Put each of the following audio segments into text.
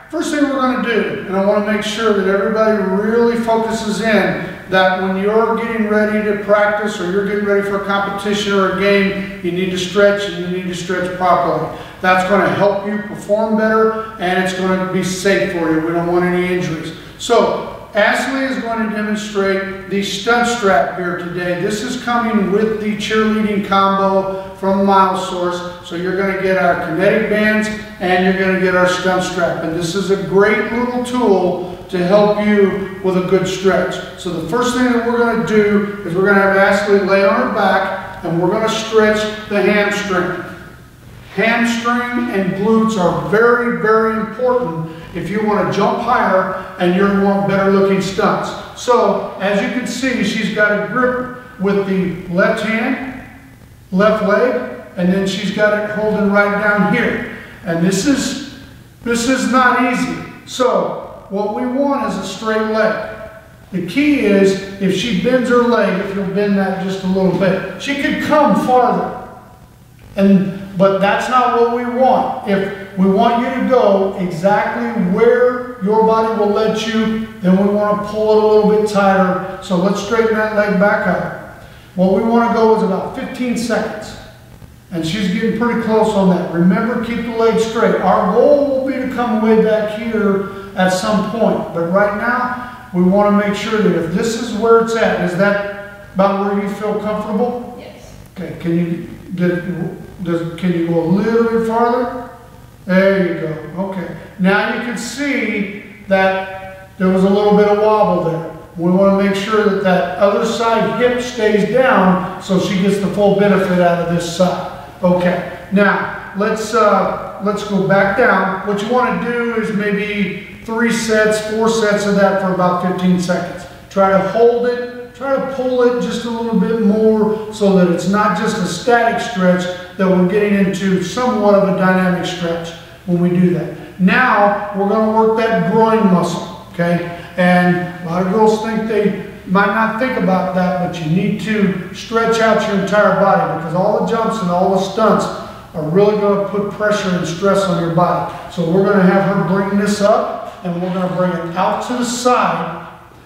first thing we're going to do, and I want to make sure that everybody really focuses in, that when you're getting ready to practice or you're getting ready for a competition or a game, you need to stretch, and you need to stretch properly. That's going to help you perform better, and it's going to be safe for you. We don't want any injuries. So Ashley is going to demonstrate the stunt strap here today. This is coming with the cheerleading combo from Myosource. So you're going to get our kinetic bands and you're going to get our stunt strap. And this is a great little tool to help you with a good stretch. So the first thing that we're going to do is we're going to have Ashley lay on her back and we're going to stretch the hamstring. Hamstring and glutes are very, very important if you want to jump higher and you want better looking stunts. So as you can see, she's got a grip with the left hand, left leg, and then she's got it holding right down here. And this is not easy. So what we want is a straight leg. The key is if she bends her leg, if you'll bend that just a little bit, she could come farther. But that's not what we want. If we want you to go exactly where your body will let you, then we want to pull it a little bit tighter. So let's straighten that leg back up. What we want to go is about 15 seconds. And she's getting pretty close on that. Remember, keep the leg straight. Our goal will be to come way back here at some point. But right now, we want to make sure that if this is where it's at, is that about where you feel comfortable? Yes. Okay, can you go a little bit farther? There you go. Okay. Now you can see that there was a little bit of wobble there. We want to make sure that that other side hip stays down so she gets the full benefit out of this side. Okay. Now let's go back down. What you want to do is maybe 3 sets, 4 sets of that for about 15 seconds. Try to hold it. Try to pull it just a little bit more so that it's not just a static stretch, that we're getting into somewhat of a dynamic stretch when we do that. Now, we're going to work that groin muscle, okay? And a lot of girls think they might not think about that, but you need to stretch out your entire body because all the jumps and all the stunts are really going to put pressure and stress on your body. So we're going to have her bring this up and we're going to bring it out to the side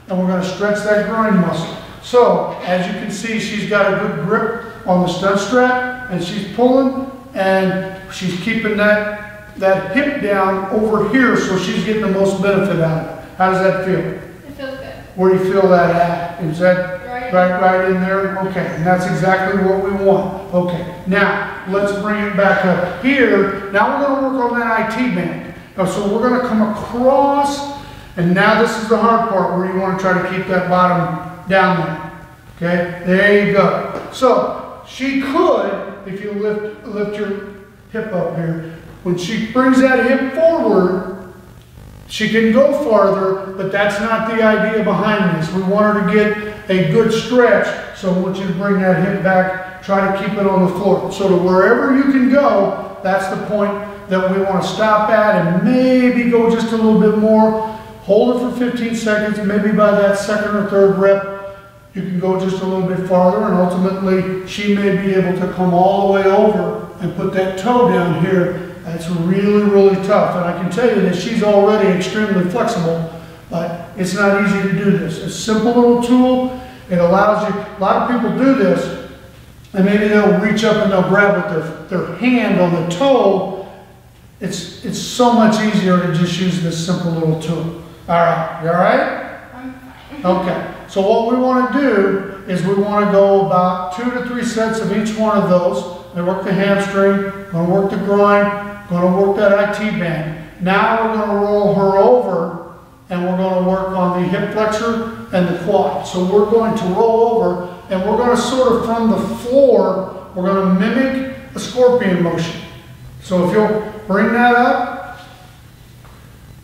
and we're going to stretch that groin muscle. So, as you can see, she's got a good grip on the stunt strap, and she's pulling, and she's keeping that hip down over here, so she's getting the most benefit out of it. How does that feel? It feels good. Where do you feel that at? Is that right in there? Okay, and that's exactly what we want. Okay, now, let's bring it back up here. Now we're going to work on that IT band. So we're going to come across, and now this is the hard part where you want to try to keep that bottom down there. Okay, there you go. So she could, if you lift your hip up here, when she brings that hip forward, she can go farther, but that's not the idea behind this. We want her to get a good stretch, so I want you to bring that hip back, try to keep it on the floor. So to wherever you can go, that's the point that we want to stop at and maybe go just a little bit more. Hold it for 15 seconds, maybe by that second or third rep, you can go just a little bit farther, and ultimately she may be able to come all the way over and put that toe down here. That's really, really tough. And I can tell you that she's already extremely flexible, but it's not easy to do this. It's a simple little tool. It allows you, a lot of people do this, and maybe they'll reach up and they'll grab with their hand on the toe. It's so much easier to just use this simple little tool. All right, you all right? I'm fine. Okay. So what we want to do is we want to go about 2 to 3 sets of each one of those. We work the hamstring, going to work the groin, going to work that IT band. Now we're going to roll her over and we're going to work on the hip flexor and the quad. So we're going to roll over and we're going to sort of from the floor, we're going to mimic a scorpion motion. So if you'll bring that up,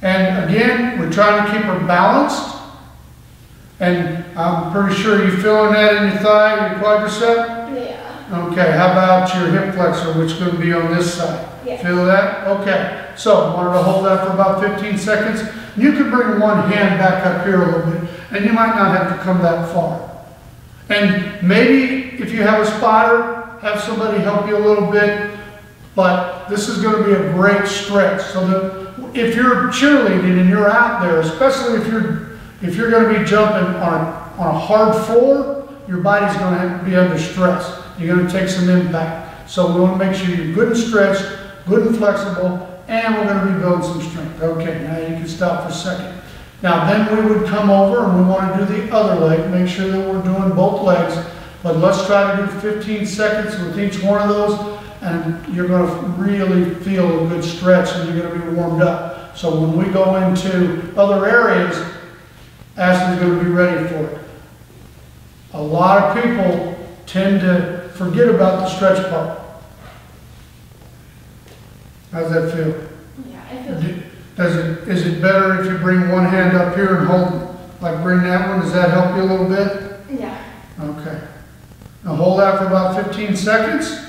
and again, we're trying to keep her balanced. And I'm pretty sure you're feeling that in your thigh, your quadricep? Yeah. Okay, how about your hip flexor, which is going to be on this side? Yeah. Feel that? Okay. So, I wanted to hold that for about 15 seconds. You can bring one hand back up here a little bit, and you might not have to come that far. And maybe if you have a spotter, have somebody help you a little bit. But this is going to be a great stretch. So that if you're cheerleading and you're out there, especially if you're going to be jumping on a hard floor, your body's going to be under stress. You're going to take some impact. So we want to make sure you're good and stretched, good and flexible, and we're going to be building some strength. Okay, now you can stop for a second. Now then we would come over and we want to do the other leg, make sure that we're doing both legs. But let's try to do 15 seconds with each one of those, and you're going to really feel a good stretch and you're going to be warmed up. So when we go into other areas, Ashley's going to be ready for it. A lot of people tend to forget about the stretch part. How's that feel? Yeah, I feel Is it better if you bring one hand up here and hold, like bring that one? Does that help you a little bit? Yeah. Okay. Now hold that for about 15 seconds.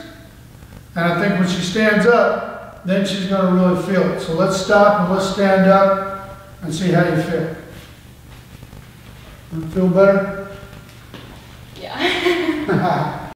And I think when she stands up, then she's going to really feel it. So let's stop and let's stand up and see how you feel. Feel better? Yeah.